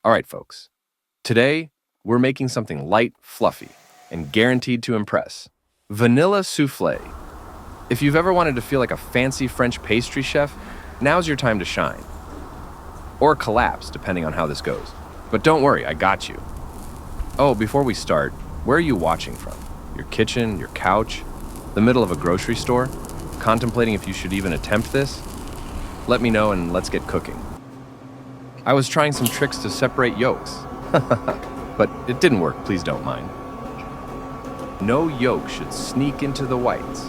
All right, folks. Today, we're making something light, fluffy, and guaranteed to impress. Vanilla Soufflé. If you've ever wanted to feel like a fancy French pastry chef, now's your time to shine. Or collapse, depending on how this goes. But don't worry, I got you. Oh, before we start, where are you watching from? Your kitchen, your couch, the middle of a grocery store? Contemplating if you should even attempt this? Let me know and let's get cooking. I was trying some tricks to separate yolks, but it didn't work, please don't mind. No yolk should sneak into the whites,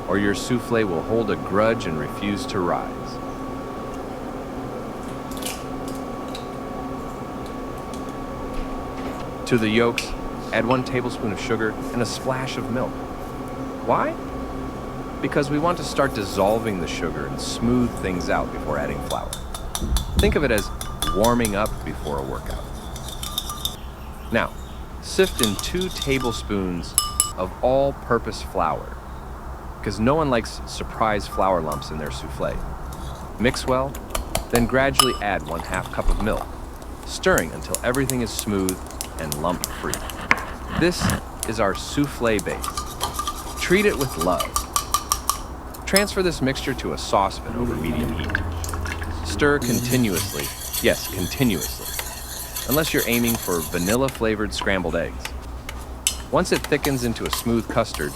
or your soufflé will hold a grudge and refuse to rise. To the yolks, add 1 tablespoon of sugar and a splash of milk. Why? Because we want to start dissolving the sugar and smooth things out before adding flour. Think of it as warming up before a workout. Now, sift in 2 tablespoons of all-purpose flour, because no one likes surprise flour lumps in their soufflé. Mix well, then gradually add 1/2 cup of milk, stirring until everything is smooth and lump-free. This is our soufflé base. Treat it with love. Transfer this mixture to a saucepan over medium heat. Stir continuously, yes, continuously, unless you're aiming for vanilla-flavored scrambled eggs. Once it thickens into a smooth custard,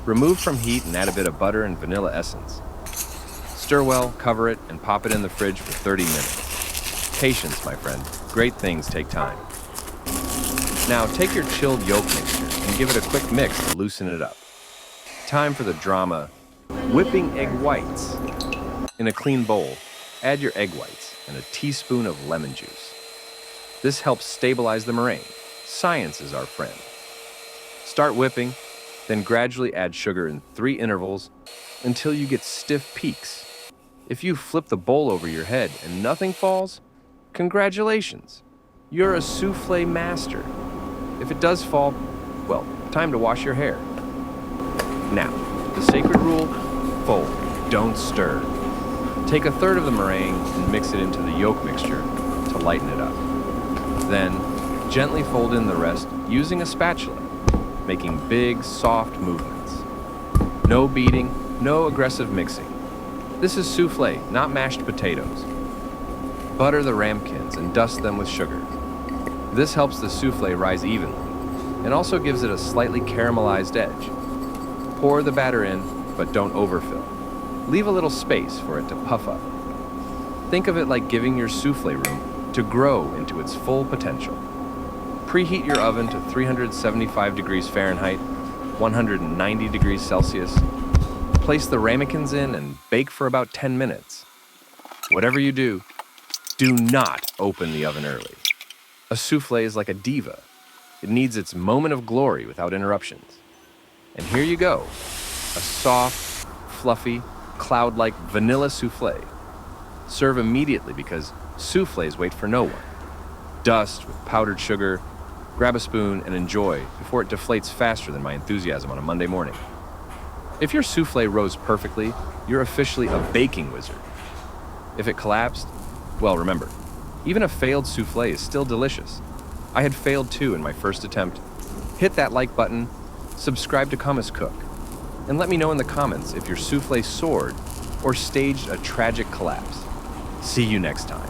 remove from heat and add a bit of butter and vanilla essence. Stir well, cover it, and pop it in the fridge for 30 minutes. Patience, my friend. Great things take time. Now take your chilled yolk mixture and give it a quick mix to loosen it up. Time for the drama. Whipping egg whites. In a clean bowl, add your egg whites and a teaspoon of lemon juice. This helps stabilize the meringue. Science is our friend. Start whipping, then gradually add sugar in 3 intervals until you get stiff peaks. If you flip the bowl over your head and nothing falls, congratulations. You're a soufflé master. If it does fall, well, time to wash your hair. Now, the sacred rule, fold, don't stir. Take 1/3 of the meringue and mix it into the yolk mixture to lighten it up. Then, gently fold in the rest using a spatula, making big, soft movements. No beating, no aggressive mixing. This is soufflé, not mashed potatoes. Butter the ramekins and dust them with sugar. This helps the soufflé rise evenly and also gives it a slightly caramelized edge. Pour the batter in, but don't overfill. Leave a little space for it to puff up. Think of it like giving your soufflé room to grow into its full potential. Preheat your oven to 375 degrees Fahrenheit, 190 degrees Celsius. Place the ramekins in and bake for about 10 minutes. Whatever you do not open the oven early. A soufflé is like a diva. It needs its moment of glory without interruptions. And here you go, a soft, fluffy, cloud-like vanilla soufflé. Serve immediately because soufflés wait for no one. Dust with powdered sugar, grab a spoon and enjoy before it deflates faster than my enthusiasm on a Monday morning. If your soufflé rose perfectly, you're officially a baking wizard. If it collapsed, well, remember, even a failed soufflé is still delicious. I had failed too in my first attempt. Hit that like button, subscribe to Come As Cook, and let me know in the comments if your soufflé soared or staged a tragic collapse. See you next time.